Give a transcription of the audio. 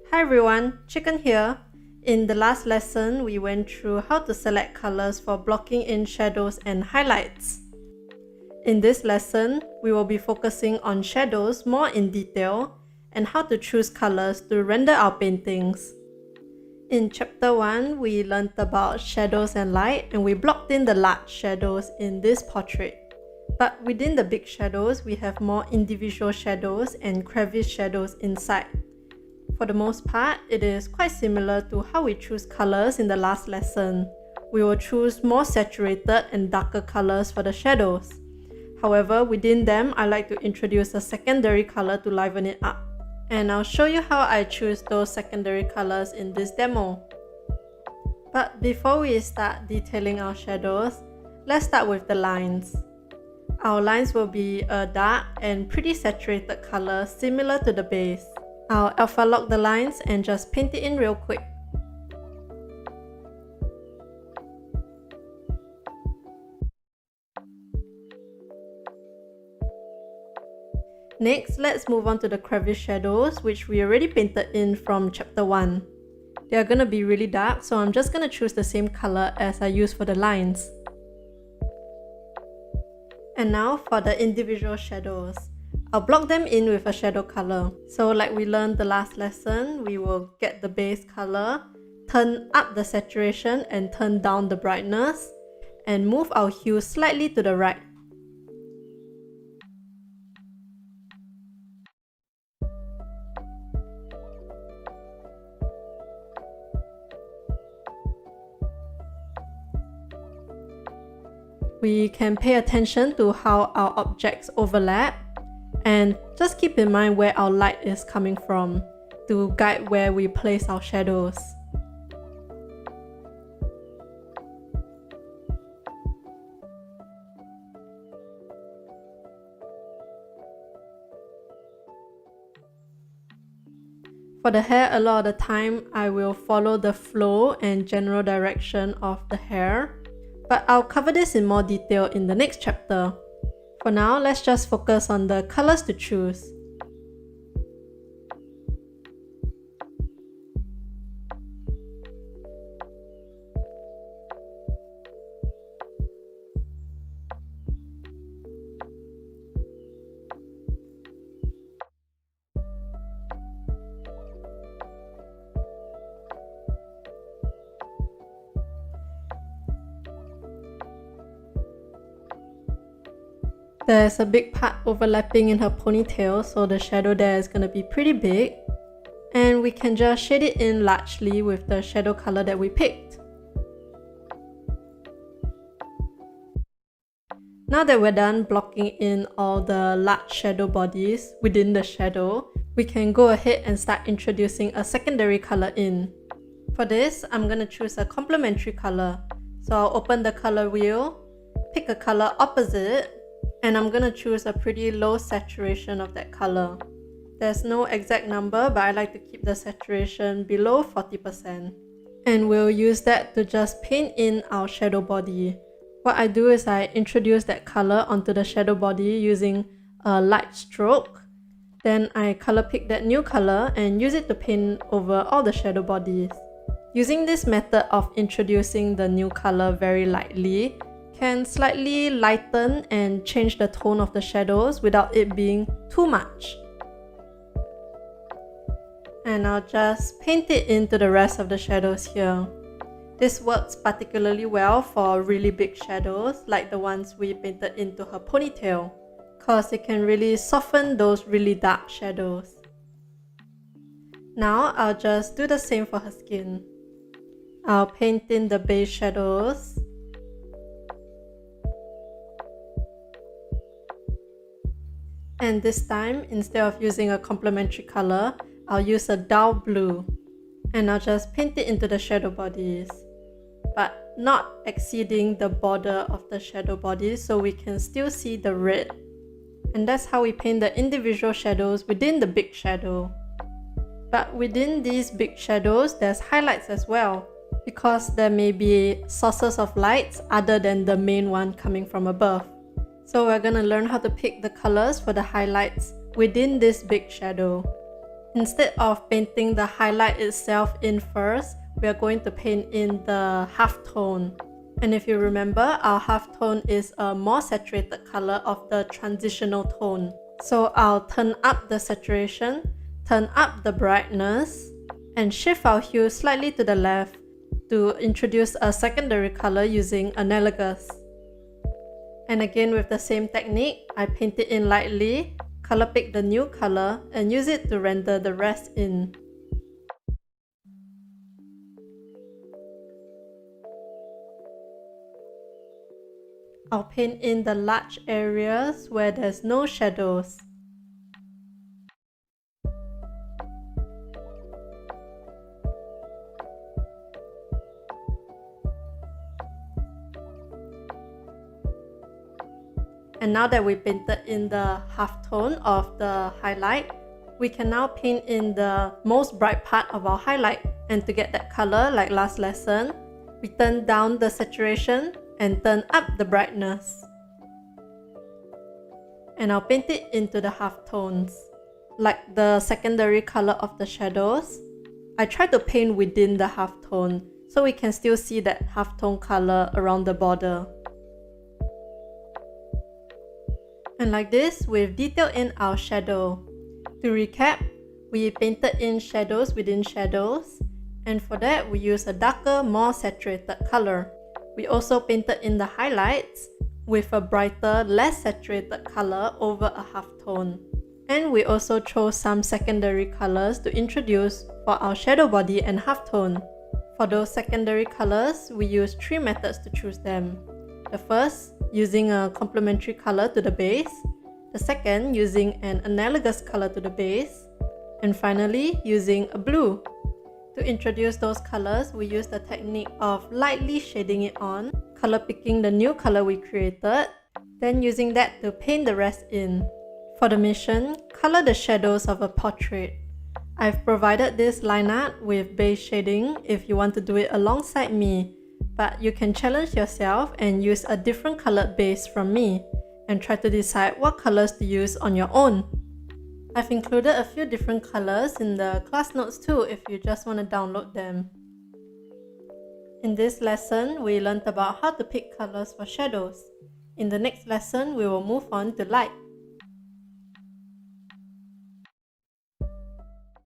Hi everyone, Chicken here. In the last lesson, we went through how to select colors for blocking in shadows and highlights. In this lesson, we will be focusing on shadows more in detail and how to choose colors to render our paintings. In chapter 1, we learned about shadows and light, and we blocked in the large shadows in this portrait. But within the big shadows, we have more individual shadows and crevice shadows inside. For the most part, it is quite similar to how we choose colors in the last lesson. We will choose more saturated and darker colors for the shadows. However, within them, I like to introduce a secondary color to liven it up. And I'll show you how I choose those secondary colors in this demo. But before we start detailing our shadows, let's start with the lines. Our lines will be a dark and pretty saturated color similar to the base. I'll alpha lock the lines and just paint it in real quick. Next, let's move on to the crevice shadows, which we already painted in from chapter 1. They are gonna be really dark, so I'm just gonna choose the same color as I used for the lines. And now for the individual shadows. I'll block them in with a shadow color. So like we learned the last lesson, we will get the base color, turn up the saturation and turn down the brightness, and move our hue slightly to the right. We can pay attention to how our objects overlap, and just keep in mind where our light is coming from to guide where we place our shadows. For the hair, a lot of the time I will follow the flow and general direction of the hair, but I'll cover this in more detail in the next chapter. For now, let's just focus on the colors to choose. There's a big part overlapping in her ponytail, so the shadow there is going to be pretty big. And we can just shade it in largely with the shadow color that we picked. Now that we're done blocking in all the large shadow bodies within the shadow, we can go ahead and start introducing a secondary color in. For this, I'm going to choose a complementary color. So I'll open the color wheel, pick a color opposite, and I'm gonna choose a pretty low saturation of that color. There's no exact number, but I like to keep the saturation below 40%. And we'll use that to just paint in our shadow body. What I do is I introduce that color onto the shadow body using a light stroke. Then I color pick that new color and use it to paint over all the shadow bodies. Using this method of introducing the new color very lightly can slightly lighten and change the tone of the shadows without it being too much. And I'll just paint it into the rest of the shadows here. This works particularly well for really big shadows like the ones we painted into her ponytail, cause it can really soften those really dark shadows. Now I'll just do the same for her skin. I'll paint in the base shadows, and this time, instead of using a complementary color, I'll use a dull blue. And I'll just paint it into the shadow bodies, but not exceeding the border of the shadow bodies so we can still see the red. And that's how we paint the individual shadows within the big shadow. But within these big shadows, there's highlights as well, because there may be sources of lights other than the main one coming from above. So we're gonna learn how to pick the colors for the highlights within this big shadow. Instead of painting the highlight itself in first, we are going to paint in the halftone. And if you remember, our halftone is a more saturated color of the transitional tone. So I'll turn up the saturation, turn up the brightness, and shift our hue slightly to the left to introduce a secondary color using analogous. And again with the same technique, I paint it in lightly, color pick the new color, and use it to render the rest in. I'll paint in the large areas where there's no shadows. And now that we painted in the halftone of the highlight, we can now paint in the most bright part of our highlight. And to get that color like last lesson, we turn down the saturation and turn up the brightness. And I'll paint it into the halftones. Like the secondary color of the shadows, I try to paint within the halftone so we can still see that halftone color around the border. And like this, we've detailed in our shadow. To recap, we painted in shadows within shadows, and for that we used a darker, more saturated color. We also painted in the highlights with a brighter, less saturated color over a halftone. And we also chose some secondary colors to introduce for our shadow body and halftone. For those secondary colors, we used 3 methods to choose them. The first, using a complementary color to the base. The second, using an analogous color to the base. And finally, using a blue. To introduce those colors, we use the technique of lightly shading it on, color picking the new color we created, then using that to paint the rest in. For the mission, color the shadows of a portrait. I've provided this line art with base shading if you want to do it alongside me, but you can challenge yourself and use a different colored base from me, and try to decide what colors to use on your own. I've included a few different colors in the class notes too if you just want to download them. In this lesson, we learned about how to pick colors for shadows. In the next lesson, we will move on to light.